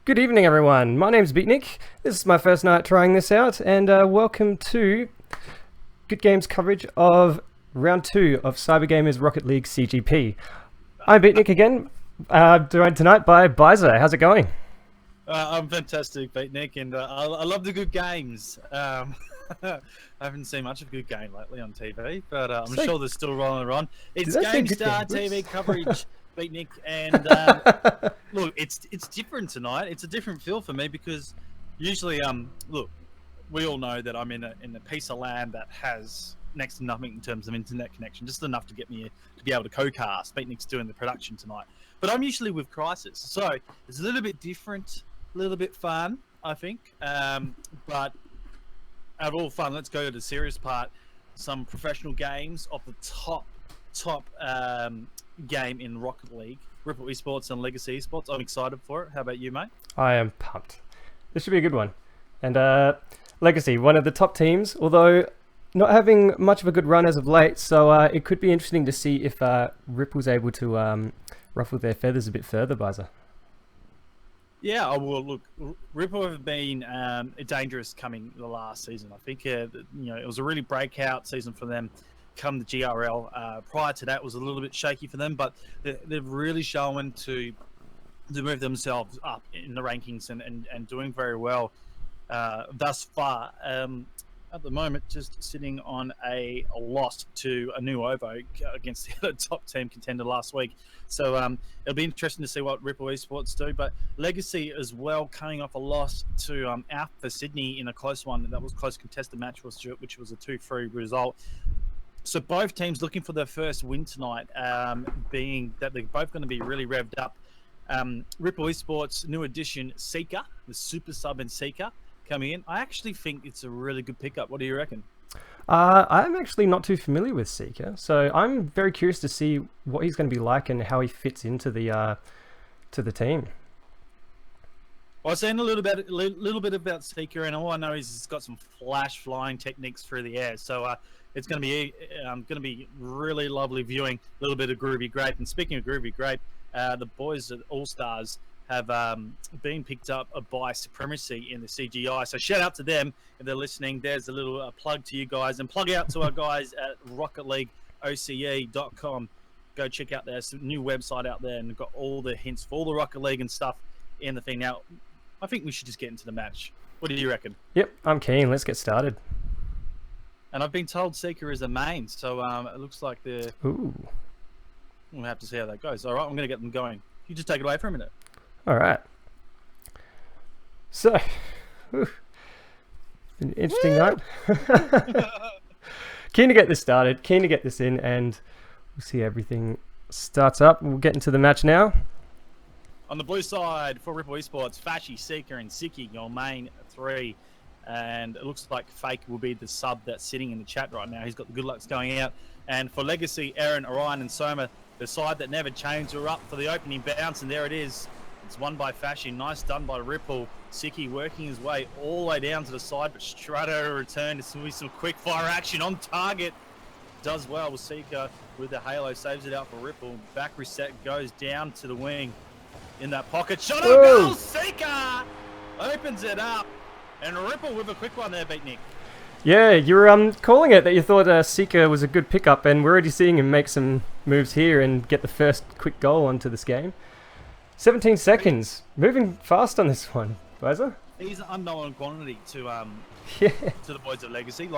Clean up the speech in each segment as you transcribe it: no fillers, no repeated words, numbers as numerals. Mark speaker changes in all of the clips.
Speaker 1: Good evening, everyone. My name's Beatnik. This is my first night trying this out, and welcome to Good Games coverage of Round 2 of Cybergamer's Rocket League CGP. I'm Beatnik again, joined tonight by Bizer. How's it going?
Speaker 2: I'm fantastic, Beatnik, and I love the good games. I haven't seen much of a good game lately on TV, but I'm sure they're still rolling around. It's GameStar TV coverage, Beatnik, and look, it's different tonight. It's a different feel for me because usually, look, we all know that I'm in a piece of land that has next to nothing in terms of internet connection, just enough to get me to be able to co-cast. Beatnik's doing the production tonight, but I'm usually with Crisis, so it's a little bit different, a little bit fun, I think. But out of all fun, let's go to the serious part. Some professional games of the top game in Rocket League, Ripple Esports and Legacy Esports. I'm excited for it. How about you, mate?
Speaker 1: I am pumped. This should be a good one. And Legacy, one of the top teams, although not having much of a good run as of late, so it could be interesting to see if Ripple's able to ruffle their feathers a bit further, Bizer.
Speaker 2: Yeah, well, look, Ripple have been dangerous coming the last season. I think it was a really breakout season for them come the GRL. Prior to that, it was a little bit shaky for them, but they've really shown to move themselves up in the rankings and doing very well thus far. At the moment, just sitting on a loss to a new Ovo against the other top team contender last week. So it'll be interesting to see what Ripple Esports do. But Legacy as well, coming off a loss to Alpha Sydney in a close one. That was a close contested match, which was a 2-3 result. So both teams looking for their first win tonight, being that they're both going to be really revved up. Ripple Esports, new addition, Seeker, the super sub and Seeker, coming in. I actually think it's a really good pickup. What do you reckon?
Speaker 1: I'm actually not too familiar with Seeker, so I'm very curious to see what he's going to be like and how he fits into the team.
Speaker 2: Well, I've seen a little bit about Seeker, and all I know is he's got some flash flying techniques through the air. So it's going to be really lovely viewing. A little bit of Groovy Grape. And speaking of Groovy Grape, the boys at All Stars have been picked up by Supremacy in the CGI. So shout out to them if they're listening. There's a little plug to you guys, and plug out to our guys at RocketLeagueOCE.com. Go check out their new website out there, and they've got all the hints for all the Rocket League and stuff in the thing. Now, I think we should just get into the match. What do you reckon?
Speaker 1: Yep, I'm keen. Let's get started.
Speaker 2: And I've been told Seeker is a main, so it looks like they're...
Speaker 1: Ooh.
Speaker 2: We'll have to see how that goes. All right, I'm going to get them going. You just take it away for a minute.
Speaker 1: All right. So, an interesting night. Keen to get this started, keen to get this in, and we'll see everything starts up. We'll get into the match now.
Speaker 2: On the blue side for Ripple Esports, Fashi, Seeker, and Siki, your main three. And it looks like Fake will be the sub that's sitting in the chat right now. He's got the good lucks going out. And for Legacy, Aaron, Orion, and Soma, the side that never changed, are up for the opening bounce, and there it is. It's won by Fashi. Nice done by Ripple. Siki working his way all the way down to the side, but straight over return. This will be some quick fire action on target. Does well with Seeker with the halo, saves it out for Ripple. Back reset, goes down to the wing. In that pocket, shot on goal, Seeker opens it up, and Ripple with a quick one there, Beatnik.
Speaker 1: Yeah, you were calling it that you thought Seeker was a good pickup, and we're already seeing him make some moves here and get the first quick goal onto this game. 17 seconds, moving fast on this one, Bizer.
Speaker 2: He's an unknown quantity to the boys of Legacy,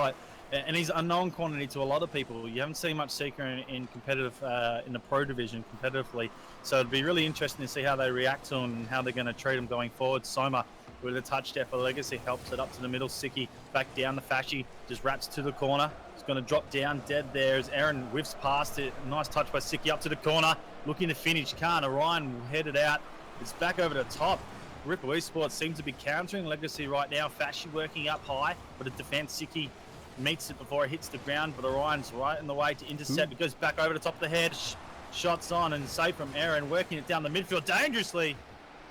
Speaker 2: and he's an unknown quantity to a lot of people. You haven't seen much Seeker in competitive in the pro division competitively, so it'd be really interesting to see how they react to him and how they're going to treat him going forward. Soma with a touch there for Legacy helps it up to the middle. Siki back down the Fashi, just wraps to the corner. He's going to drop down dead there as Aaron whiffs past it. Nice touch by Siki up to the corner, looking to finish. Can't. Orion headed out. It's back over the top. Ripple Esports seems to be countering Legacy right now. Fashi working up high, but a defense Siki meets it before it hits the ground, but Orion's right in the way to intercept. It goes back over the top of the head. Shots on and save from Aaron, working it down the midfield dangerously.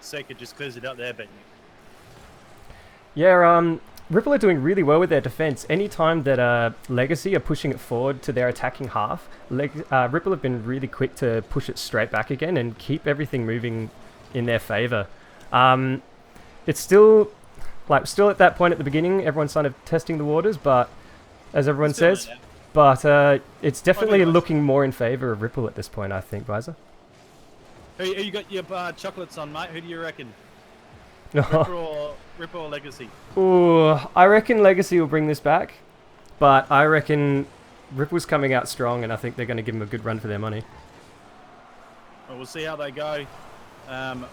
Speaker 2: Seeker just clears it out there, Beatnik.
Speaker 1: Yeah, Ripple are doing really well with their defense. Anytime that Legacy are pushing it forward to their attacking half, Ripple have been really quick to push it straight back again and keep everything moving in their favor. it's still still at that point at the beginning. Everyone's kind of testing the waters, but as everyone says, but it's definitely looking more in favor of Ripple at this point, I think, Visor.
Speaker 2: Who you got your chocolates on, mate? Who do you reckon? Ripple or Legacy?
Speaker 1: Ooh, I reckon Legacy will bring this back, but I reckon Ripple's coming out strong, and I think they're going to give them a good run for their money.
Speaker 2: Well, we'll see how they go. I'm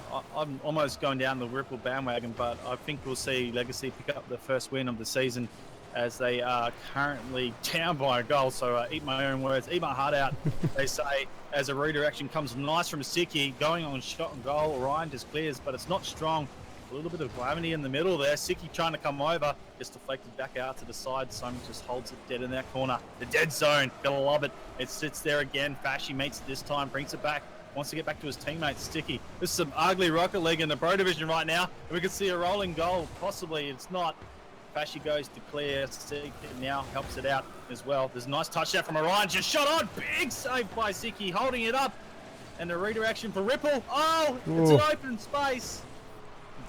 Speaker 2: almost going down the Ripple bandwagon, but I think we'll see Legacy pick up the first win of the season, as they are currently down by a goal. So eat my own words, eat my heart out, they say, as a redirection comes nice from Siki, going on shot and goal. Ryan just clears, but it's not strong. A little bit of gravity in the middle there. Siki trying to come over, just deflected back out to the side. Simon just holds it dead in that corner. The dead zone, gotta love it. It sits there again. Fashy meets it this time, brings it back. Wants to get back to his teammate, Sticky. This is some ugly Rocket League in the Pro Division right now. We can see a rolling goal. Possibly, it's not. Fashy goes to clear. Sticky now helps it out as well. There's a nice touchdown from Orion. Just shot on. Big save by Sticky, holding it up. And the redirection for Ripple. Oh, it's an open space.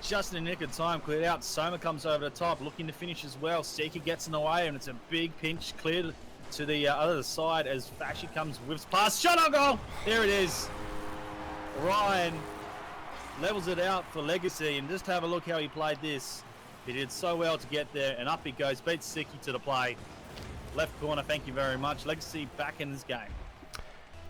Speaker 2: Just in the nick of time, cleared out. Soma comes over the top, looking to finish as well. Sticky gets in the way, and it's a big pinch cleared to the other side as Fashy comes, whips past. Shot on goal. There it is. Ryan levels it out for Legacy, and just have a look how he played this. He did so well to get there, and up he goes, beats Siki to the play. Left corner, thank you very much. Legacy back in this game.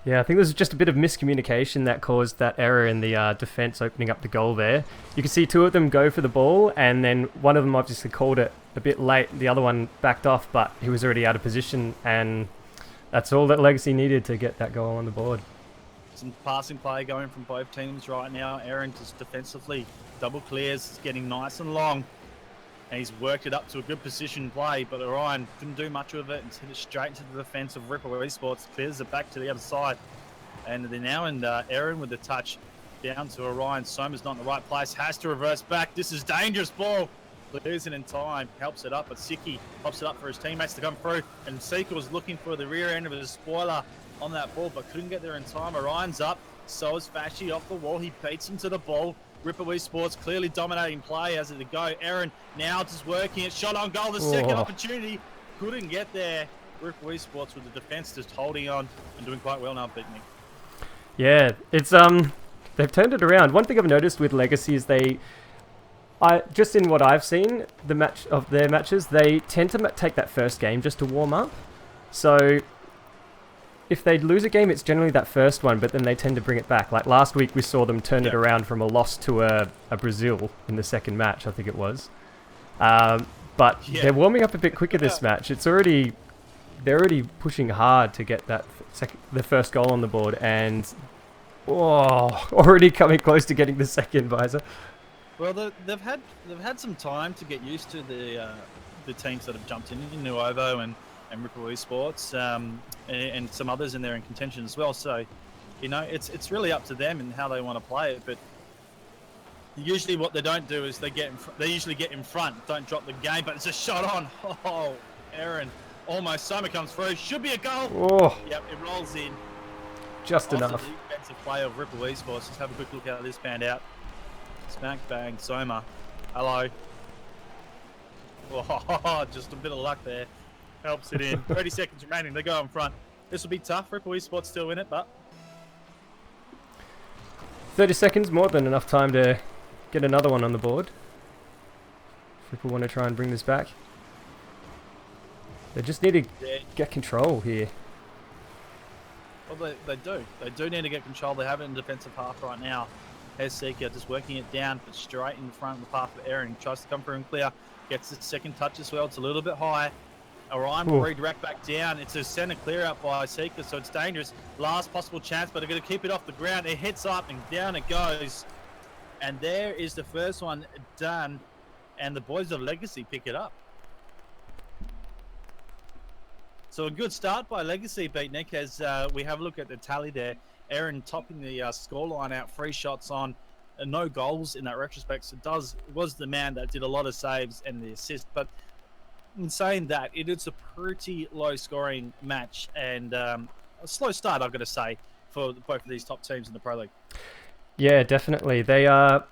Speaker 1: Yeah, I think there's just a bit of miscommunication that caused that error in the defense opening up the goal there. You can see two of them go for the ball, and then one of them obviously called it a bit late. The other one backed off, but he was already out of position, and that's all that Legacy needed to get that goal on the board.
Speaker 2: Some passing play going from both teams right now. Aaron just defensively double clears. It's getting nice and long. And he's worked it up to a good position play, but Orion couldn't do much with it and hit it straight into the defense of Ripple Esports. Clears it back to the other side. And they're now in Aaron with the touch down to Orion. Soma's not in the right place. Has to reverse back. This is dangerous ball. Clears it in time. Helps it up, but Siki pops it up for his teammates to come through. And Sika was looking for the rear end of his spoiler on that ball, but couldn't get there in time. Orion's up, so is Fashy off the wall. He beats him to the ball. Ripple Esports clearly dominating play as it go. Aaron now just working it. Shot on goal, the second opportunity. Couldn't get there. Ripple Esports with the defense just holding on and doing quite well now, beating me.
Speaker 1: Yeah, it's they've turned it around. One thing I've noticed with Legacy is just in what I've seen, the match of their matches, they tend to take that first game just to warm up. So if they lose a game, it's generally that first one, but then they tend to bring it back. Like last week, we saw them turn it around from a loss to a Brazil in the second match, I think it was. But they're warming up a bit quicker this match. They're already pushing hard to get the first goal on the board, and already coming close to getting the second, Visor.
Speaker 2: Well, they've had some time to get used to the teams that have jumped in Nuovo and Ripple Esports, and some others in there in contention as well. So, you know, it's really up to them and how they want to play it. But usually, what they don't do is they usually get in front, don't drop the game. But it's a shot on. Oh, Aaron, almost. Soma comes through. Should be a goal.
Speaker 1: Oh.
Speaker 2: Yep, it rolls in.
Speaker 1: Just enough.
Speaker 2: The defensive play of Ripple Esports. Just have a quick look how this panned out. Smack bang, Soma. Hello. Oh, just a bit of luck there. Helps it in. 30 seconds remaining. They go in front. This will be tough. Ripple Esports still in it, but
Speaker 1: 30 seconds, more than enough time to get another one on the board. If Ripple want to try and bring this back, they just need to get control here.
Speaker 2: Well, they do. They do need to get control. They have it in defensive half right now. Here's Seeker just working it down, but straight in front of the path of Aaron. Tries to come through and clear. Gets the second touch as well. It's a little bit high. Orion will redirect back down. It's a center clear out by Seeker, so it's dangerous. Last possible chance, but they're going to keep it off the ground. It hits up and down it goes. And there is the first one done. And the boys of Legacy pick it up. So a good start by Legacy, Beatnik, as we have a look at the tally there. Aaron topping the scoreline out, 3 shots on, no goals in that retrospect. So was the man that did a lot of saves and the assist. But in saying that, it's a pretty low-scoring match and a slow start, I've got to say, for both of these top teams in the Pro League.
Speaker 1: Yeah, definitely. They are.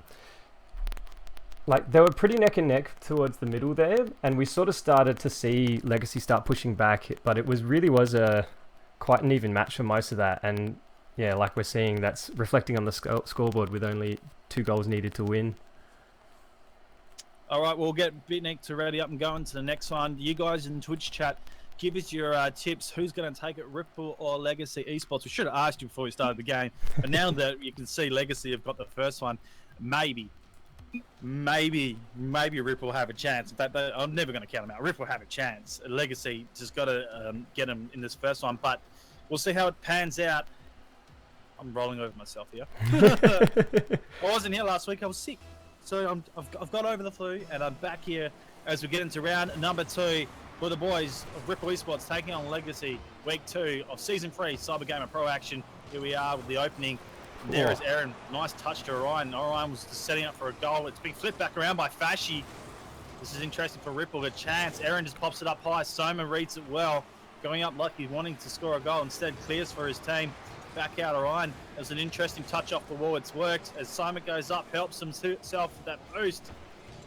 Speaker 1: like they were pretty neck and neck towards the middle there, and we sort of started to see Legacy start pushing back, but it really was a quite an even match for most of that. And yeah, like we're seeing, that's reflecting on the scoreboard with only 2 goals needed to win.
Speaker 2: All right, we'll get Bitnik to ready up and go into the next one. You guys in Twitch chat, give us your tips. Who's going to take it, Ripple or Legacy Esports? We should have asked you before we started the game, but now that you can see Legacy have got the first one, maybe Ripple have a chance. In fact, I'm never going to count them out. Ripple have a chance. Legacy just got to get them in this first one, but we'll see how it pans out. I'm rolling over myself here. I wasn't here last week. I was sick. So I've got over the flu, and I'm back here as we get into round number 2 for the boys of Ripple Esports taking on Legacy, week 2 of season 3 Cybergamer Pro action. Here we are with the opening. And there is Aaron. Nice touch to Orion. Orion was just setting up for a goal. It's been flipped back around by Fashy. This is interesting for Ripple. A chance. Aaron just pops it up high. Soma reads it well. Going up lucky, wanting to score a goal. Instead, clears for his team. Back out Orion. It was an interesting touch off the wall. It's worked as Soma goes up, helps himself with that boost,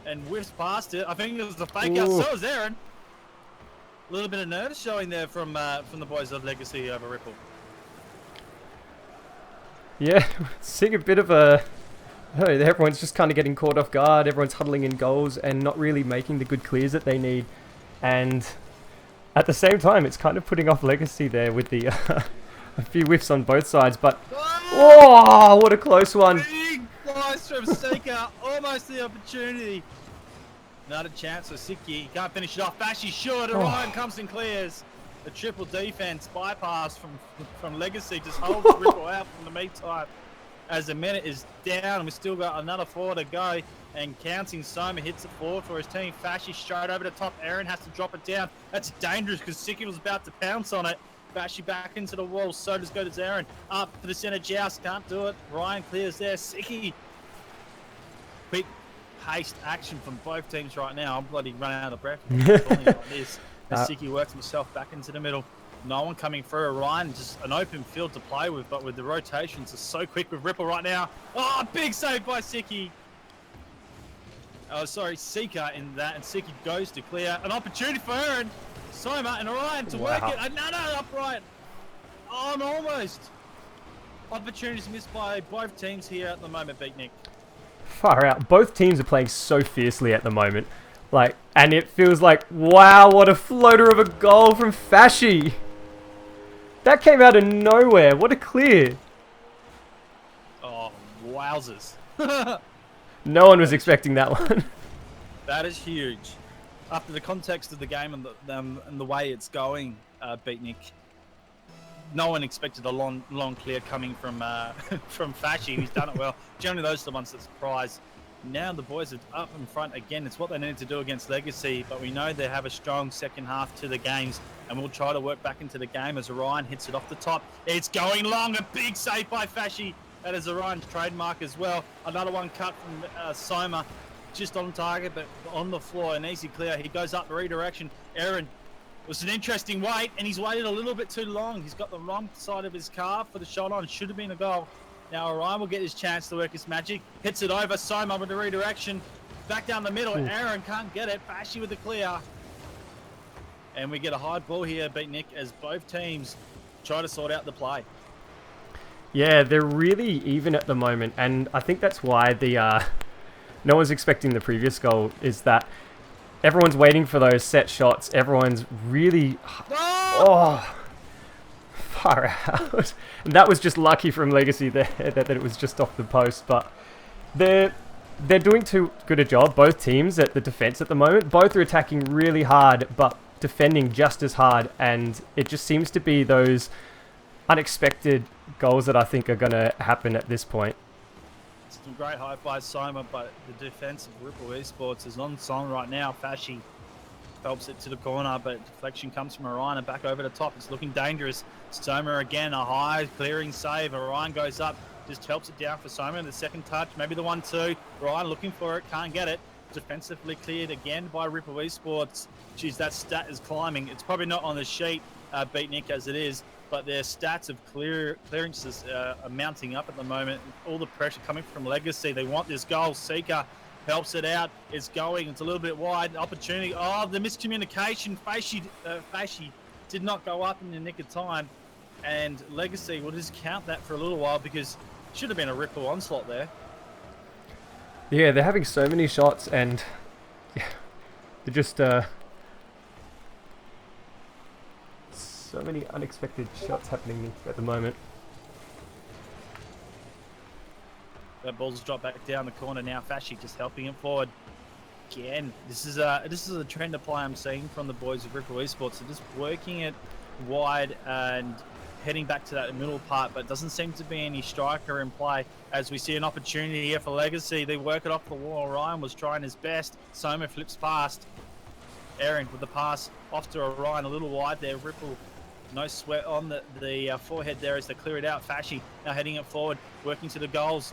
Speaker 2: and whiffs past it. I think it was the fake out. So is Aaron. A little bit of nerves showing there from the boys of Legacy over Ripple.
Speaker 1: Yeah, seeing a bit of a... everyone's just kind of getting caught off guard. Everyone's huddling in goals and not really making the good clears that they need. And at the same time, it's kind of putting off Legacy there with the... a few whiffs on both sides, but... Oh, what a close one.
Speaker 2: Big slice from Sika. Almost the opportunity. Not a chance for Siki. He can't finish it off. Bashy short. Orion comes and clears. The triple defense bypass from Legacy just holds Ripple out from the meantime. As the minute is down, we've still got another 4 to go. And counting, Soma hits it forward for his team. Fashy straight over the top. Aaron has to drop it down. That's dangerous because Siki was about to pounce on it. Bashy back into the wall. So does go to Aaron. Up for the center. Joust can't do it. Ryan clears there. Siki. Quick paced action from both teams right now. I'm bloody running out of breath. Like this. As Siki works himself back into the middle. No one coming through. Ryan just an open field to play with, but with the rotations are so quick with Ripple right now. Oh, big save by Siki. Oh, sorry, Sika in that, and Siki goes to clear. An opportunity for Aaron. Soma and Orion to work it. Another upright. Oh, and almost. Opportunities missed by both teams here at the moment, Beatnik.
Speaker 1: Far out. Both teams are playing so fiercely at the moment. Like, and it feels like, wow, what a floater of a goal from Fashy. That came out of nowhere. What a clear.
Speaker 2: Oh, wowzers.
Speaker 1: No one was expecting that one.
Speaker 2: That is huge. After the context of the game and the way it's going, Beatnik, no one expected a long clear coming from from Fashy. He's done it well. Generally, those are the ones that surprise. Now the boys are up in front again. It's what they need to do against Legacy, but we know they have a strong second half to the games, and we'll try to work back into the game as Orion hits it off the top. It's going long. A big save by Fashy. That is Orion's trademark as well. Another one cut from Soma. Just on target, but on the floor. An easy clear. He goes up the redirection. Aaron, it was an interesting wait, and he's waited a little bit too long. He's got the wrong side of his calf for the shot on. Should have been a goal. Now Orion will get his chance to work his magic. Hits it over. Soma with the redirection. Back down the middle. Aaron can't get it. Fashy with the clear. And we get a high ball here, Beatnik, as both teams try to sort out the play.
Speaker 1: Yeah, they're really even at the moment, and I think that's why the no one's expecting the previous goal, is that everyone's waiting for those set shots. Everyone's really... Oh! Far out. And that was just lucky from Legacy there, that it was just off the post, but they're doing too good a job, both teams, at the defense at the moment. Both are attacking really hard, but defending just as hard, and it just seems to be those unexpected goals that I think are going to happen at this point.
Speaker 2: Some great high by Soma, but the defense of Ripple Esports is on song right now. Fashy helps it to the corner, but deflection comes from Orion and back over the top. It's looking dangerous. Soma again, a high clearing save. Orion goes up, just helps it down for Soma. The second touch, maybe the 1-2. Orion looking for it, can't get it. Defensively cleared again by Ripple Esports. Geez, that stat is climbing. It's probably not on the sheet, Beatnik, as it is, but their stats of clearances are mounting up at the moment. All the pressure coming from Legacy. They want this goal. Seeker helps it out. It's going. It's a little bit wide. Opportunity. Oh, the miscommunication. Fashy did not go up in the nick of time. And Legacy will just count that for a little while because it should have been a Ripple onslaught there.
Speaker 1: Yeah, they're having so many shots and yeah, they're just so many unexpected shots happening at the moment.
Speaker 2: That ball's dropped back down the corner now. Fashy just helping it forward. Again, this is a trend apply I'm seeing from the boys of Ripple Esports. They're just working it wide and heading back to that middle part, but doesn't seem to be any striker in play. As we see an opportunity here for Legacy, they work it off the wall. Ryan was trying his best. Soma flips past. Aaron with the pass off to Orion, a little wide there. Ripple, no sweat on the forehead there as they clear it out. Fashy now heading it forward, working to the goals.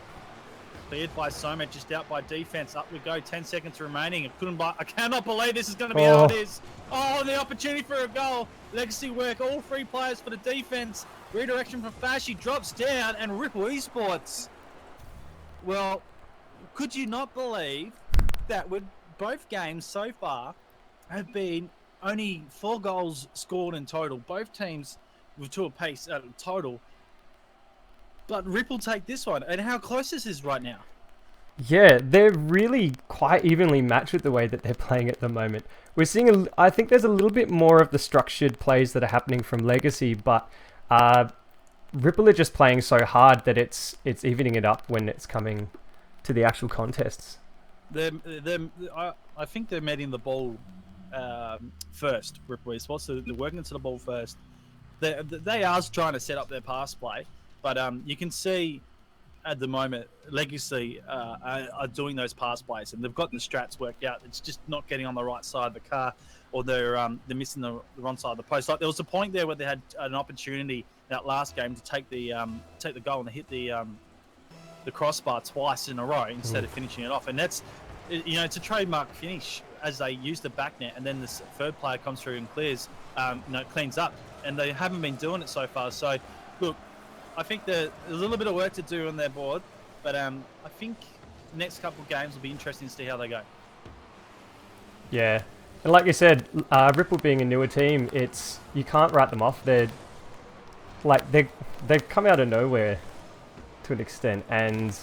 Speaker 2: Cleared by Soma, just out by defense. Up we go, 10 seconds remaining. I cannot believe this is going to be how it is. Oh, the opportunity for a goal. Legacy work, all 3 players for the defense. Redirection from Fashy, drops down, and Ripple Esports. Well, could you not believe that with both games so far have been only 4 goals scored in total. Both teams with 2 apiece total. But Ripple take this one, and how close this is right now.
Speaker 1: Yeah, they're really quite evenly matched with the way that they're playing at the moment. We're seeing, I think there's a little bit more of the structured plays that are happening from Legacy, but Ripple are just playing so hard that it's evening it up when it's coming to the actual contests.
Speaker 2: I think they're meeting the ball first, Ripple Esports. So they're working into the ball first. They are trying to set up their pass play. But you can see at the moment, Legacy are doing those pass plays, and they've got the strats worked out. It's just not getting on the right side of the car, or they're missing the wrong side of the post. Like there was a point there where they had an opportunity that last game to take the goal and they hit the crossbar twice in a row instead of finishing it off. And that's, it's a trademark finish as they use the back net, and then this third player comes through and clears, cleans up, and they haven't been doing it so far. So, look. I think there's a little bit of work to do on their board, but I think the next couple of games will be interesting to see how they go.
Speaker 1: Yeah, and like you said, Ripple being a newer team, you can't write them off. They've come out of nowhere to an extent, and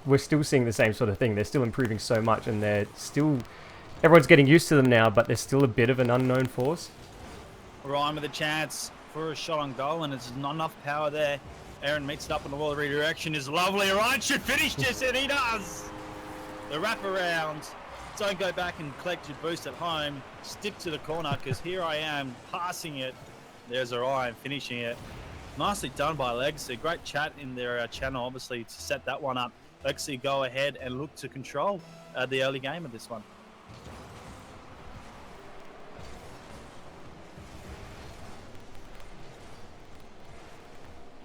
Speaker 1: we're still seeing the same sort of thing. They're still improving so much, and everyone's getting used to them now, but they're still a bit of an unknown force.
Speaker 2: Ryan with a chance for a shot on goal, and it's not enough power there. Aaron meets it up on the wall. The redirection is lovely. Ryan should finish this, and he does. The wraparound. Don't go back and collect your boost at home. Stick to the corner, because here I am passing it. There's Orion finishing it. Nicely done by Legacy. Great chat in their channel, obviously, to set that one up. Legacy go ahead and look to control the early game of this one.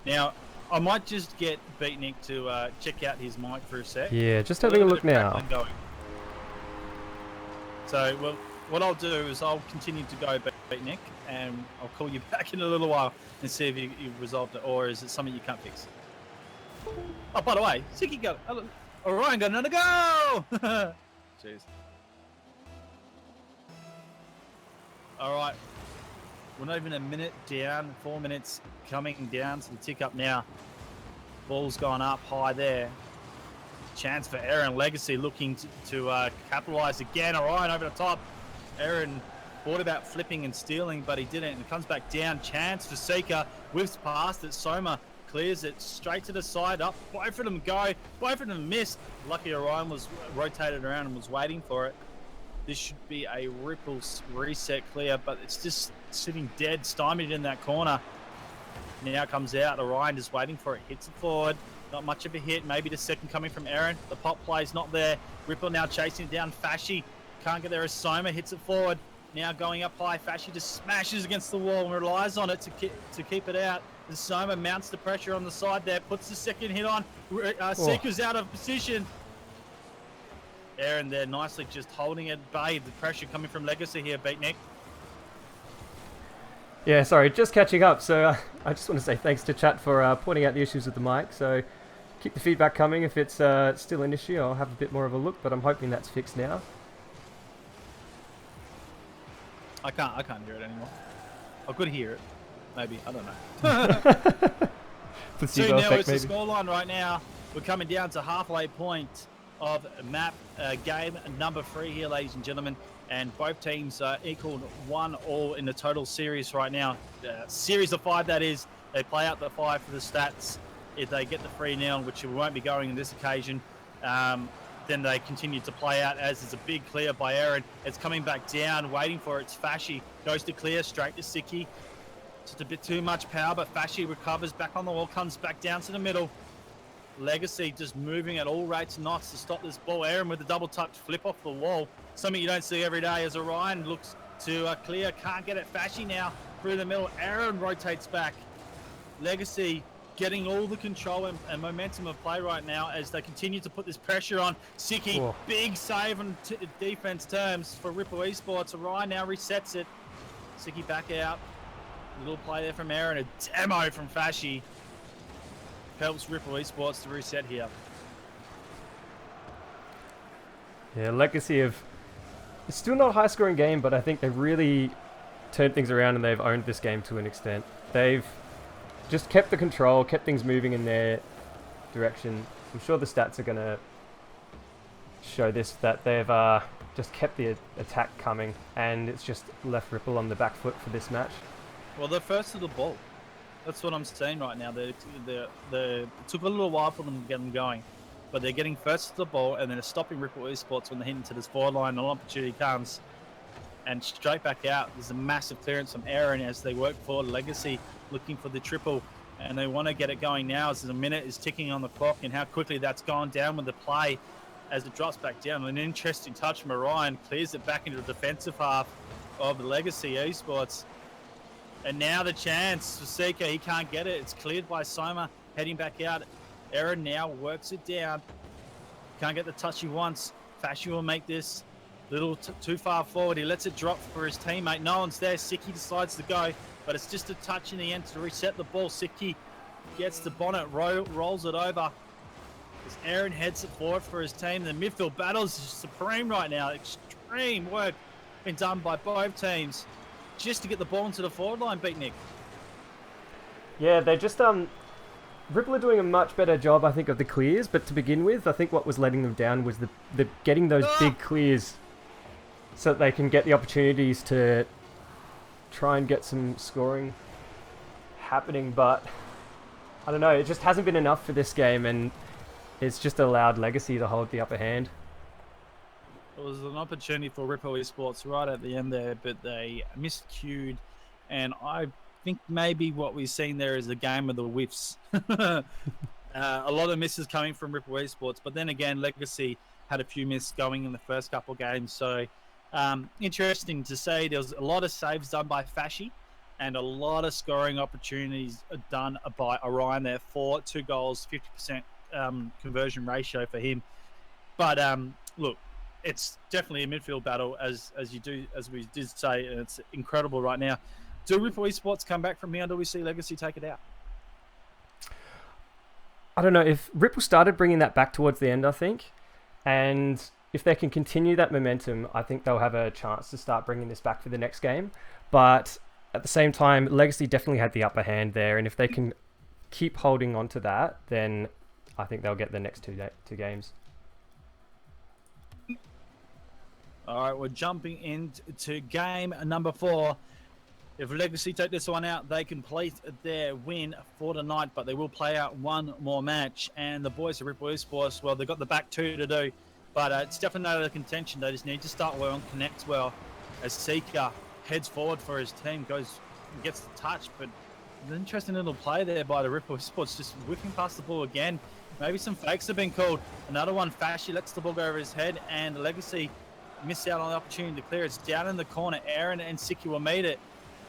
Speaker 2: Now, I might just get Beatnik to check out his mic for a sec.
Speaker 1: Yeah, just having a look now.
Speaker 2: So, well, what I'll do is I'll continue to go Beatnik, and I'll call you back in a little while and see if you've resolved it, or is it something you can't fix? Oh, by the way, Siki got Orion got another go! Jeez. All right. We're not even a minute down, 4 minutes coming down to the tick up now. Ball's gone up high there. Chance for Aaron. Legacy looking to capitalize again. Orion over the top. Aaron thought about flipping and stealing, but he didn't. And it comes back down. Chance for Seeker. Whips past it. Soma clears it straight to the side. Up. Both of them go. Both of them miss. Lucky Orion was rotated around and was waiting for it. This should be a Ripple reset clear, but it's just sitting dead, stymied in that corner. Now comes out. Orion just waiting for it. Hits it forward. Not much of a hit. Maybe the second coming from Aaron. The pop play's not there. Ripple now chasing it down. Fashy can't get there as Soma hits it forward. Now going up high. Fashy just smashes against the wall and relies on it to keep it out. As Soma mounts the pressure on the side there. Puts the second hit on. Seeker's out of position. Aaron there nicely just holding it bay. The pressure coming from Legacy here, Beatnik.
Speaker 1: Yeah, sorry, just catching up. So I just want to say thanks to chat for pointing out the issues with the mic. So keep the feedback coming. If it's still an issue, I'll have a bit more of a look, but I'm hoping that's fixed now.
Speaker 2: I can't hear it anymore. I could hear it. Maybe. I don't know.
Speaker 1: Placebo
Speaker 2: 2-0
Speaker 1: effect,
Speaker 2: is the
Speaker 1: maybe.
Speaker 2: scoreline right now. We're coming down to halfway point of map game number 3 here, ladies and gentlemen. And both teams are equal 1-1 in the total series right now. Series of 5, that is. They play out the 5 for the stats. If they get the 3-0, which we won't be going on this occasion, then they continue to play out as there's a big clear by Aaron. It's coming back down, waiting for it. It's Fashy. Goes to clear, straight to Siki. Just a bit too much power, but Fashy recovers back on the wall, comes back down to the middle. Legacy just moving at all rates and knots to stop this ball. Aaron with the double touch flip off the wall. Something you don't see every day as Orion looks to clear. Can't get it. Fashy now through the middle. Aaron rotates back. Legacy getting all the control and momentum of play right now as they continue to put this pressure on. Siki,
Speaker 1: Whoa.
Speaker 2: big save on defense terms for Ripple Esports. Orion now resets it. Siki back out. Little play there from Aaron. A demo from Fashy. Helps Ripple Esports to reset here.
Speaker 1: Yeah, Legacy of... It's still not a high-scoring game, but I think they've really turned things around and they've owned this game to an extent. They've just kept the control, kept things moving in their direction. I'm sure the stats are going to show this, that they've just kept the attack coming, and it's just left Ripple on the back foot for this match.
Speaker 2: Well, they're first to the ball. That's what I'm saying right now. It took a little while for them to get them going, but they're getting first to the ball, and then they're stopping Ripple Esports when they hit into this forward line. An opportunity comes, and straight back out. There's a massive clearance from Aaron as they work forward. Legacy looking for the triple, and they want to get it going now as the minute is ticking on the clock, and how quickly that's gone down with the play as it drops back down. An interesting touch from Orion clears it back into the defensive half of the Legacy Esports. And now the chance for Seeker. He can't get it. It's cleared by Soma. Heading back out. Aaron now works it down. Can't get the touch he wants. Fashy will make this a little too far forward. He lets it drop for his teammate. No one's there. Siki decides to go, but it's just a touch in the end to reset the ball. Siki gets the bonnet, rolls it over. As Aaron heads it forward for his team. The midfield battle is supreme right now. Extreme work been done by both teams just to get the ball into the forward line, Beatnik.
Speaker 1: Yeah, they just Ripple are doing a much better job, I think, of the clears, but to begin with, I think what was letting them down was the getting those big clears so that they can get the opportunities to try and get some scoring happening, but I don't know, it just hasn't been enough for this game, and it's just allowed Legacy to hold the upper hand.
Speaker 2: It was an opportunity for Ripple Esports right at the end there, but they miscued, and I think maybe what we've seen there is a game of the whiffs. A lot of misses coming from Ripple Esports, but then again, Legacy had a few misses going in the first couple of games, so interesting to say there was a lot of saves done by Fashy and a lot of scoring opportunities done by Orion there for 2 goals, 50% conversion ratio for him. But look, it's definitely a midfield battle, as we did say, and it's incredible right now. Do Ripple Esports come back from here? Do we see Legacy take it out?
Speaker 1: I don't know, if Ripple started bringing that back towards the end, I think, and if they can continue that momentum, I think they'll have a chance to start bringing this back for the next game. But at the same time, Legacy definitely had the upper hand there, and if they can keep holding on to that, then I think they'll get the next two games.
Speaker 2: All right, we're jumping into game number 4. If Legacy take this one out, they complete their win for tonight, but they will play out one more match. And the boys at Ripple Esports, well, they've got the back 2 to do, but it's definitely out of contention. They just need to start well and connect well as Seeker heads forward for his team, goes and gets the touch, but an interesting little play there by the Ripple Esports, just whipping past the ball again. Maybe some fakes have been called. Another one, Fashy lets the ball go over his head, and Legacy miss out on the opportunity to clear. It's down in the corner. Aaron and Siki will meet it.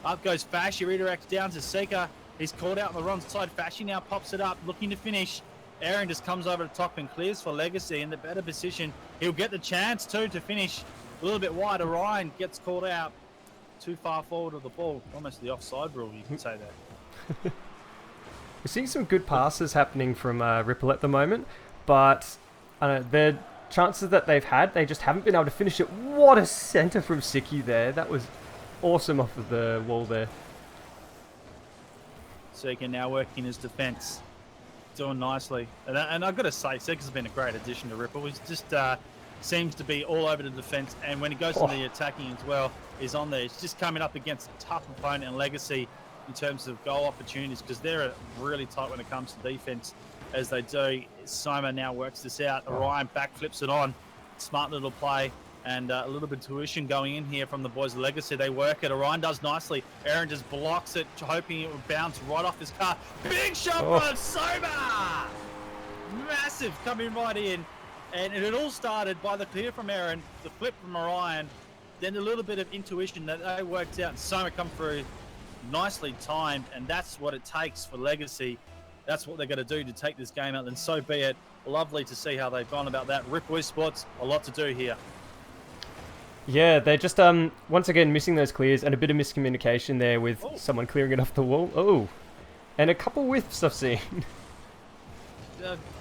Speaker 2: Up goes Fashy, redirects down to Seeker. He's called out on the wrong side. Fashy now pops it up, looking to finish. Aaron just comes over the top and clears for Legacy in the better position. He'll get the chance too to finish a little bit wide. Orion gets called out too far forward of the ball. Almost the offside rule, you can say that.
Speaker 1: We're seeing some good passes happening from Ripple at the moment, but the chances that they've had, they just haven't been able to finish it. What a center from Siki there. That was awesome off of the wall there.
Speaker 2: Sika now working his defense, doing nicely. And I've got to say, Sika's been a great addition to Ripple. He's just seems to be all over the defense, and when he goes to the attacking as well, he's on there. He's just coming up against a tough opponent in Legacy in terms of goal opportunities, because they're really tight when it comes to defense, as they do. Soma now works this out. Orion backflips it on. Smart little play, and a little bit of tuition going in here from the boys of Legacy. They work it. Orion does nicely. Aaron just blocks it, hoping it would bounce right off his car. Big shot from Soma! Massive coming right in. And it all started by the clear from Aaron, the flip from Orion, then a little bit of intuition that they worked out, and Soma come through nicely timed, and that's what it takes for Legacy. That's what they're going to do to take this game out, and so be it. Lovely to see how they've gone about that. Ripple Esports, a lot to do here.
Speaker 1: Yeah, they're just once again missing those clears, and a bit of miscommunication there with someone clearing it off the wall. Oh, and a couple whiffs I've seen.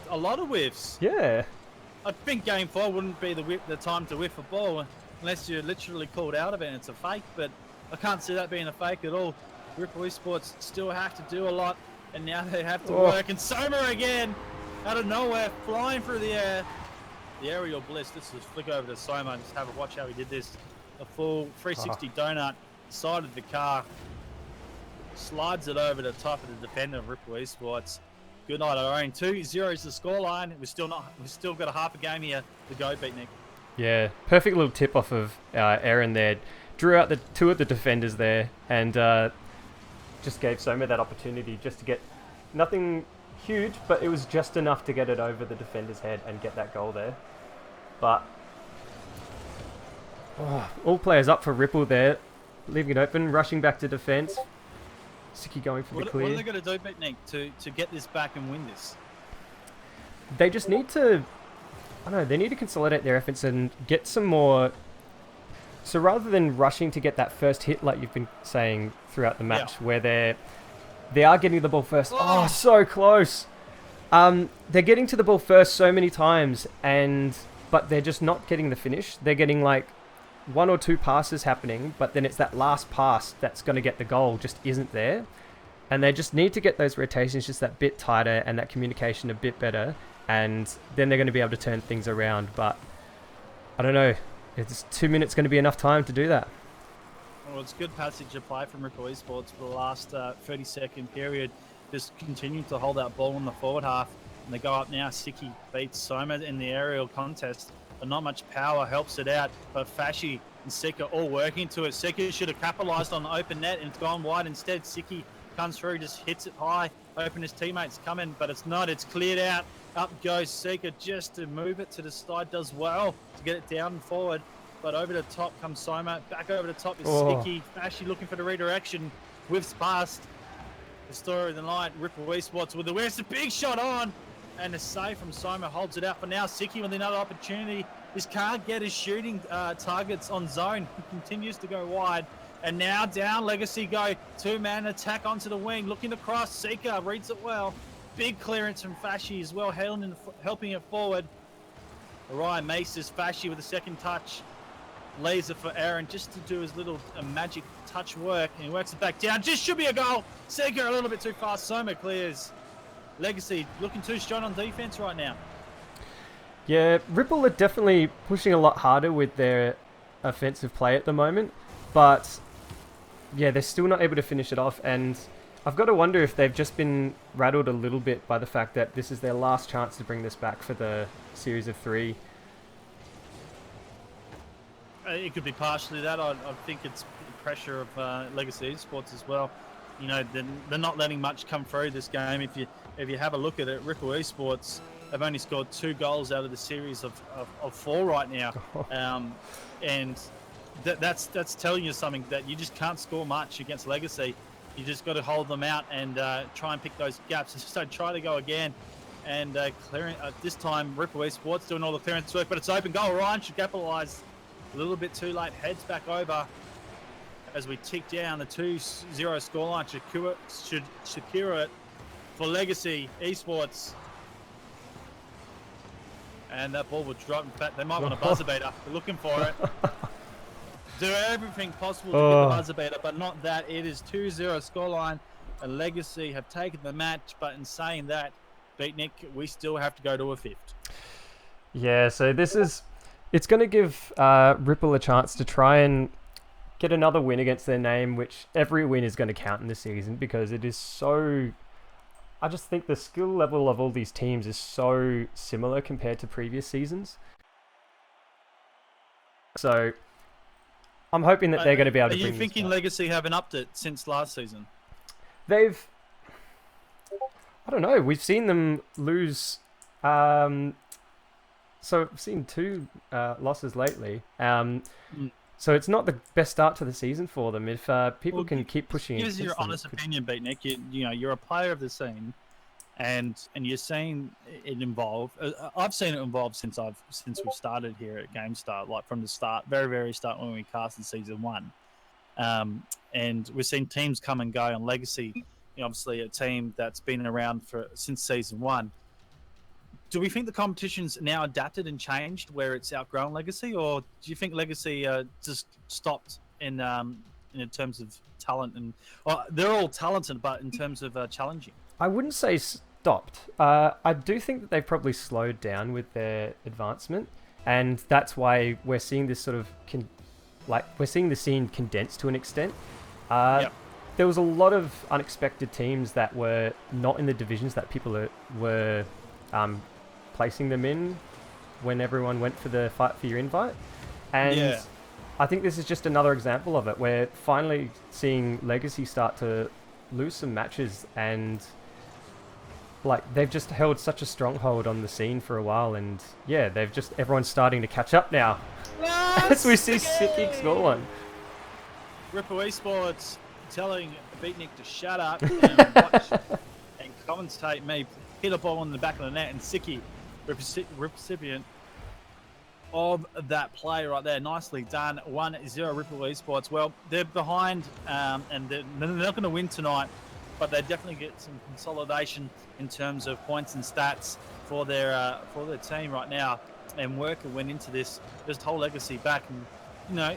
Speaker 2: A lot of whiffs.
Speaker 1: Yeah.
Speaker 2: I think Game 4 wouldn't be the time to whiff a ball unless you're literally called out of it and it's a fake, but I can't see that being a fake at all. Ripple Esports still have to do a lot, and now they have to work. And Soma again, out of nowhere, flying through the air. The aerial bliss. Let's just flick over to Soma and just have a watch how he did this. A full 360 donut, side of the car, slides it over the top of the defender of Ripple Esports. Good night, our own. 2-0 is the scoreline. We've still got a half a game here to go, Beatnik.
Speaker 1: Yeah, perfect little tip off of Aaron there. Drew out the two of the defenders there, and just gave Soma that opportunity just to get nothing huge, but it was just enough to get it over the defender's head and get that goal there. But all players up for Ripple there, leaving it open, rushing back to defense. Siki going for the clear.
Speaker 2: What are they going to do, Beatnik, to get this back and win this?
Speaker 1: They just need to, I don't know, they need to consolidate their efforts and get some more. So rather than rushing to get that first hit, like you've been saying throughout the match, where they are getting the ball first. Oh, so close. They're getting to the ball first so many times, but they're just not getting the finish. They're getting like one or two passes happening, but then it's that last pass that's going to get the goal just isn't there. And they just need to get those rotations just that bit tighter and that communication a bit better, and then they're going to be able to turn things around. But I don't know. Is 2 minutes going to be enough time to do that?
Speaker 2: Well, it's good passage of play from Ripple Esports for the last 30-second period. Just continuing to hold that ball in the forward half. And they go up now. Siki beats Soma in the aerial contest. But not much power helps it out. But Fashi and Sika all working to it. Sika should have capitalised on the open net, and it's gone wide. Instead, Siki comes through, just hits it high. Hoping his teammates come in, but it's not. It's cleared out. Up goes Sika just to move it to the side. Does well to get it down and forward. But over the top comes Soma. Back over the top is Siki. Fashi looking for the redirection. Whiffs past. The story of the night. Ripple Esports with the where's a big shot on. And a save from Soma holds it out for now. Siki with another opportunity. This can't get his shooting targets on zone. He continues to go wide. And now down, Legacy go. Two-man attack onto the wing. Looking across. Sika reads it well. Big clearance from Fashi as well, helping it forward. Orion Maces Fashi with a second touch. Leaves it for Aaron just to do his little magic touch work. And he works it back down. Just should be a goal. Sika a little bit too fast. Soma clears. Legacy looking too strong on defense right now.
Speaker 1: Yeah, Ripple are definitely pushing a lot harder with their offensive play at the moment. But yeah, they're still not able to finish it off. And I've got to wonder if they've just been rattled a little bit by the fact that this is their last chance to bring this back for the series of 3.
Speaker 2: It could be partially that. I think it's the pressure of Legacy Esports as well. You know, they're not letting much come through this game. If you have a look at it, Ripple Esports have only scored 2 goals out of the series of 4 right now, and that's telling you something, that you just can't score much against Legacy. You just got to hold them out and try and pick those gaps. Just don't try to go again. And clearing this time, Ripple Esports doing all the clearance work, but it's open goal. Ryan should capitalise. A little bit too late. Heads back over as we tick down the 2-0 scoreline. Should secure it for Legacy Esports. And that ball would drop. In fact, they might want a buzzer beater. They're looking for it. Do everything possible to get the buzzer beater, but not that. It is 2-0 scoreline. And Legacy have taken the match, but in saying that, Beatnik, we still have to go to a fifth.
Speaker 1: Yeah, so it's going to give Ripple a chance to try and get another win against their name, which every win is going to count in this season because it is so... I just think the skill level of all these teams is so similar compared to previous seasons. So I'm hoping that they're going to be able to bring...
Speaker 2: Are you thinking Legacy haven't upped it since last season?
Speaker 1: I don't know. We've seen them lose... so I've seen 2 losses lately. So it's not the best start to the season for them. If people can keep pushing...
Speaker 2: Here's your honest opinion, Beatnik. You know, you're a player of the scene, and you're saying it involved... I've seen it involved since we've started here at GameStar, like from the start, very, very start when we casted season 1. And we've seen teams come and go, and Legacy, you know, obviously a team that's been around since season 1. Do we think the competition's now adapted and changed where it's outgrown Legacy, or do you think Legacy just stopped in terms of talent they're all talented, but in terms of challenging?
Speaker 1: I wouldn't say stopped. I do think that they've probably slowed down with their advancement, and that's why we're seeing this sort of we're seeing the scene condensed to an extent. There was a lot of unexpected teams that were not in the divisions that people were placing them in when everyone went for the fight for your invite. And I think this is just another example of it. We're finally seeing Legacy start to lose some matches, and like they've just held such a stronghold on the scene for a while, and yeah, everyone's starting to catch up now. As we see Sicky score one.
Speaker 2: Ripple Esports telling Beatnik to shut up and watch and commentate me hit a ball in the back of the net, and Sicky, recipient of that play right there. Nicely done. 1-0 Ripple Esports. Well, they're behind, and they're not going to win tonight, but they definitely get some consolidation in terms of points and stats for their team right now. And Worker went into this whole Legacy back, and you know,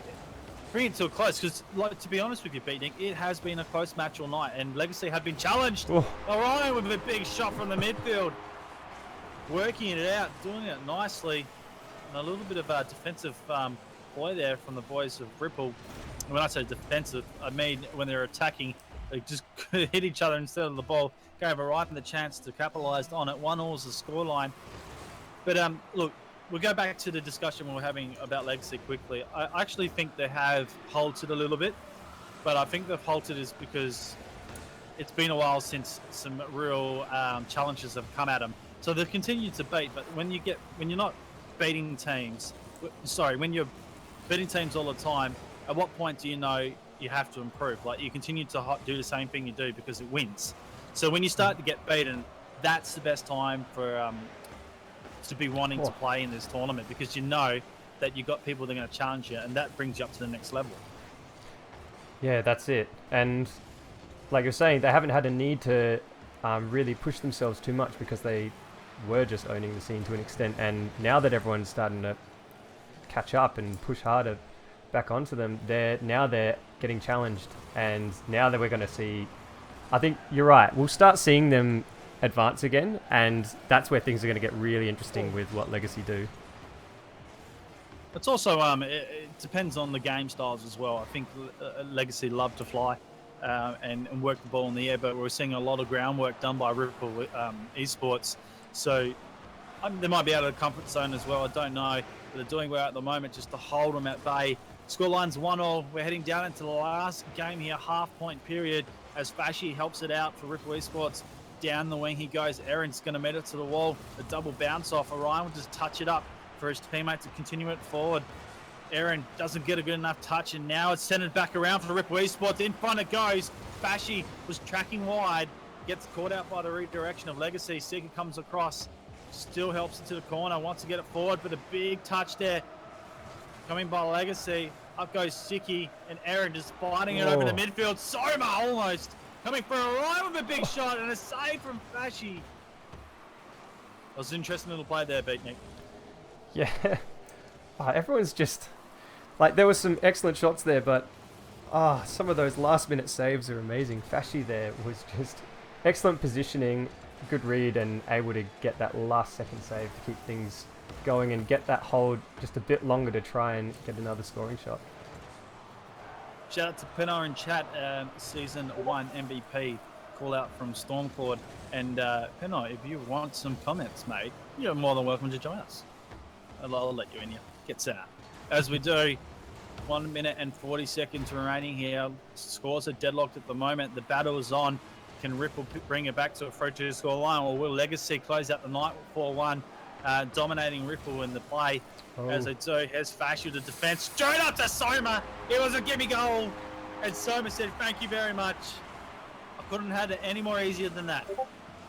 Speaker 2: bring it to a close, because like, to be honest with you, Beatnik, it has been a close match all night, and Legacy have been challenged. Orion with a big shot from the midfield, working it out, doing it nicely, and a little bit of a defensive play there from the boys of Ripple. And when I say defensive, I mean when they're attacking, they just hit each other instead of the ball. Gave Orion the chance to capitalise on it. 1-0 is the scoreline. But look, we'll go back to the discussion we were having about Legacy quickly. I actually think they have halted a little bit, but I think they've halted is because it's been a while since some real challenges have come at them. So they've continued to beat, but when you're not beating teams, when you're beating teams all the time, at what point do you know you have to improve? Like, you continue to do the same thing you do because it wins. So when you start to get beaten, that's the best time for to be wanting to play in this tournament, because you know that you've got people that are going to challenge you, and that brings you up to the next level.
Speaker 1: Yeah, that's it. And like you're saying, they haven't had a need to really push themselves too much because they were just owning the scene to an extent. And now that everyone's starting to catch up and push harder back onto them, they're getting challenged. And now that we're going to see, I think you're right, we'll start seeing them advance again, and that's where things are going to get really interesting with what Legacy do.
Speaker 2: It's also it depends on the game styles as well. I think Legacy love to fly and work the ball in the air, but we're seeing a lot of groundwork done by Ripple Esports, so they might be out of the comfort zone as well. I don't know, but they're doing well at the moment just to hold them at bay. Scoreline's 1-1. We're heading down into the last game here, half-point period, as Fashi helps it out for Ripple Esports. Down the wing he goes. Aaron's going to meet it to the wall. A double bounce off. Orion will just touch it up for his teammate to continue it forward. Aaron doesn't get a good enough touch, and now it's centered back around for Ripple Esports. In front it goes. Fashi was tracking wide. Gets caught out by the redirection of Legacy. Sika comes across. Still helps into the corner. Wants to get it forward, but a big touch there. Coming by Legacy. Up goes Siki, and Aaron just fighting it over the midfield. Soma almost Coming for a ride with a big shot and a save from Fashy. That was an interesting little play there, Beatnik.
Speaker 1: Yeah. Everyone's just... Like, there was some excellent shots there, but... some of those last-minute saves are amazing. Fashy there was just excellent positioning, good read, and able to get that last-second save to keep things going and get that hold just a bit longer to try and get another scoring shot.
Speaker 2: Shout out to Pino in chat, Season 1 MVP, call out from Stormclawd. And Pino, if you want some comments, mate, you're more than welcome to join us. I'll let you in here. Get set up. As we do, 1 minute and 40 seconds remaining here. Scores are deadlocked at the moment. The battle is on. Can Ripple bring it back to a 3-2 score line, or will Legacy close out the night with 4-1, dominating Ripple in the play? As they do, here's Fashy to defense. Straight up to Soma. It was a gimme goal. And Soma said, thank you very much. I couldn't have had it any more easier than that.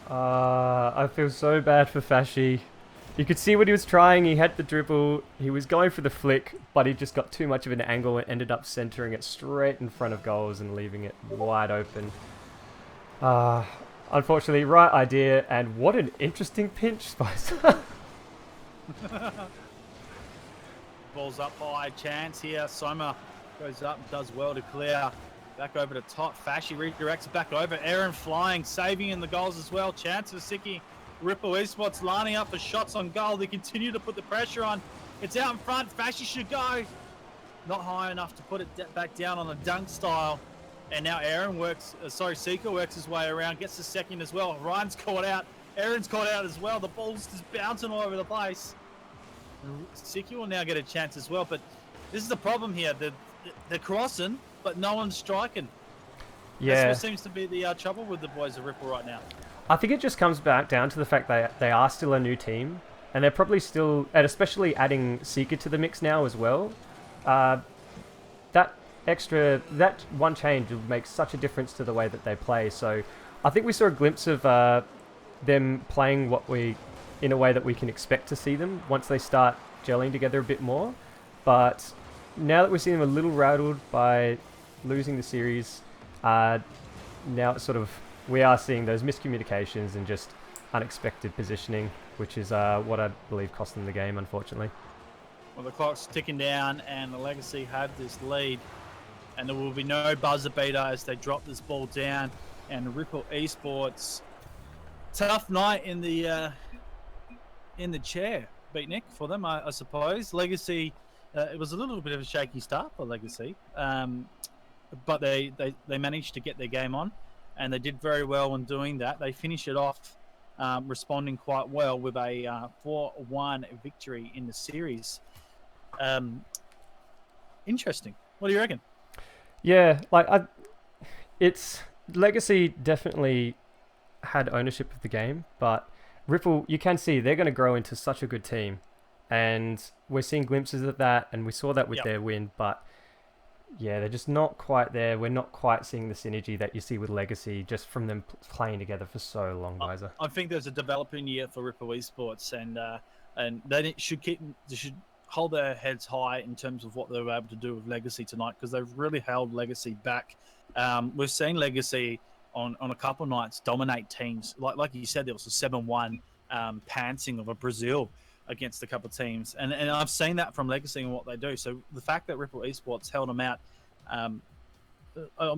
Speaker 1: I feel so bad for Fashy. You could see what he was trying. He had the dribble. He was going for the flick, but he just got too much of an angle and ended up centering it straight in front of goals and leaving it wide open. Unfortunately, right idea, and what an interesting pinch, Spicer.
Speaker 2: Ball's up high, chance here. Soma goes up and does well to clear. Back over to top. Fashy redirects back over. Aaron flying, saving in the goals as well. Chance for Siki. Ripple Esports lining up for shots on goal. They continue to put the pressure on. It's out in front. Fashy should go. Not high enough to put it back down on a dunk style. And now Aaron Sika works his way around, gets the second as well. Ryan's caught out. Aaron's caught out as well. The ball's just bouncing all over the place. Siki will now get a chance as well, but this is the problem here. They're crossing, but no one's striking.
Speaker 1: Yeah.
Speaker 2: That's what seems to be the trouble with the boys of Ripple right now.
Speaker 1: I think it just comes back down to the fact that they are still a new team, and they're probably still, and especially adding Seeker to the mix now as well. That one change will make such a difference to the way that they play. So I think we saw a glimpse of them playing in a way that we can expect to see them once they start gelling together a bit more. But now that we're seeing them a little rattled by losing the series, now it's sort of, we are seeing those miscommunications and just unexpected positioning, which is what I believe cost them the game, unfortunately.
Speaker 2: Well, the clock's ticking down and the Legacy have this lead, and there will be no buzzer beater as they drop this ball down. And Ripple Esports, tough night in the chair, Beatnik, for them, I suppose. Legacy, it was a little bit of a shaky start for Legacy, but they managed to get their game on, and they did very well in doing that. They finished it off responding quite well with a 4-1 victory in the series. Interesting. What do you reckon?
Speaker 1: Yeah, it's Legacy definitely had ownership of the game, but Ripple, you can see they're going to grow into such a good team, and we're seeing glimpses of that, and we saw that with their win, but yeah, they're just not quite there. We're not quite seeing the synergy that you see with Legacy just from them playing together for so long, Weiser.
Speaker 2: I think there's a developing year for Ripple Esports, and they should hold their heads high in terms of what they were able to do with Legacy tonight, because they've really held Legacy back. We've seen Legacy on a couple of nights dominate teams. Like you said, there was a 7-1 pantsing of a Brazil against a couple of teams. And I've seen that from Legacy and what they do. So the fact that Ripple Esports held them out, I'm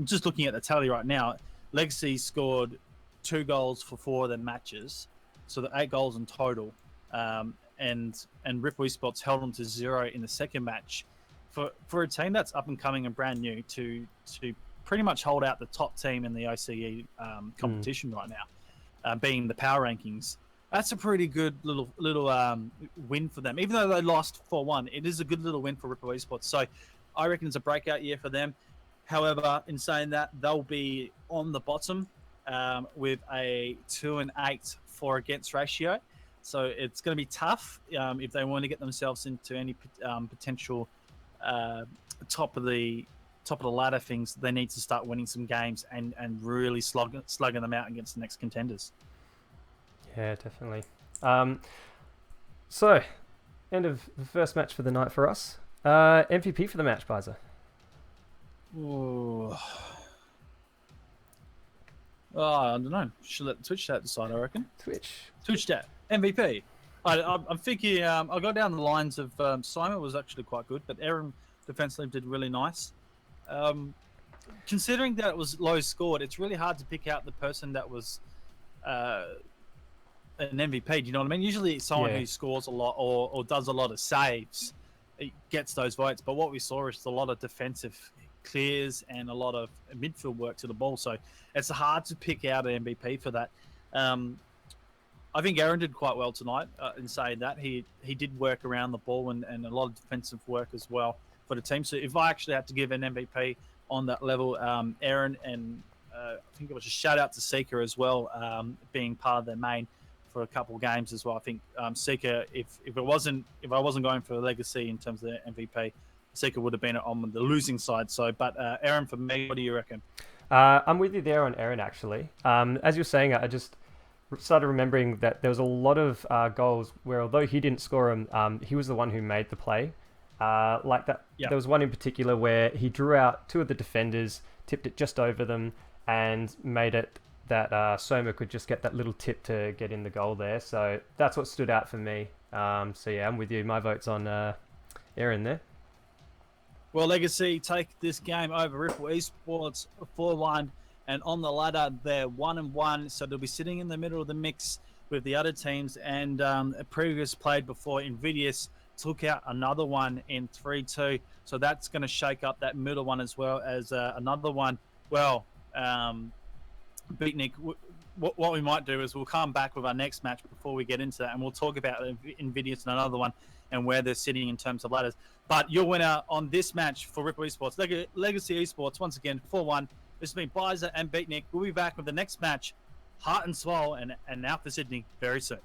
Speaker 2: just looking at the tally right now. Legacy scored 2 goals for 4 of their matches, so the 8 goals in total. And Ripple Esports held them to 0 in the second match. For a team that's up and coming and brand new to pretty much hold out the top team in the OCE competition right now, being the power rankings, that's a pretty good little win for them. Even though they lost 4-1, it is a good little win for Ripple Esports. So I reckon it's a breakout year for them. However, in saying that, they'll be on the bottom with a 2-8 for against ratio. So it's going to be tough if they want to get themselves into any potential top of the ladder things. They need to start winning some games and really slugging them out against the next contenders.
Speaker 1: Yeah, definitely. So, end of the first match for the night for us. MVP for the match, Paiza.
Speaker 2: Ooh. I don't know. Should let Twitch chat decide, I reckon. Twitch chat. MVP. I'm thinking, I got down the lines of Simon was actually quite good, but Aaron defensively did really nice. Considering that it was low scored, it's really hard to pick out the person that was an MVP. Do you know what I mean? Usually someone who scores a lot or does a lot of saves, it gets those votes. But what we saw is a lot of defensive clears and a lot of midfield work to the ball. So it's hard to pick out an MVP for that. I think Aaron did quite well tonight in saying that. He did work around the ball and a lot of defensive work as well for the team. So if I actually had to give an MVP on that level, Aaron, and I think it was a shout out to Seeker as well, being part of their main for a couple of games as well. I think Seeker, if I wasn't going for a legacy in terms of the MVP, Seeker would have been on the losing side. So, but Aaron, for me, what do you reckon?
Speaker 1: I'm with you there on Aaron, actually. As you're saying, I just started remembering that there was a lot of goals where, although he didn't score them, he was the one who made the play. Like that, There was one in particular where he drew out two of the defenders, tipped it just over them, and made it that Soma could just get that little tip to get in the goal there. So that's what stood out for me. So yeah, I'm with you. My vote's on Aaron there.
Speaker 2: Well, Legacy take this game over Ripple Esports 4-1, and on the ladder they're 1-1, so they'll be sitting in the middle of the mix with the other teams. And a previous played before, Invidious took out another one in 3-2, so that's going to shake up that middle one as well as another one. Well, Beatnik, what we might do is we'll come back with our next match before we get into that, and we'll talk about Invidious and another one and where they're sitting in terms of ladders. But your winner on this match for Ripple Esports, Legacy Esports, once again, 4-1. This has been Bizer and Beatnik. We'll be back with the next match, Heart and Swole, and out for Sydney very soon.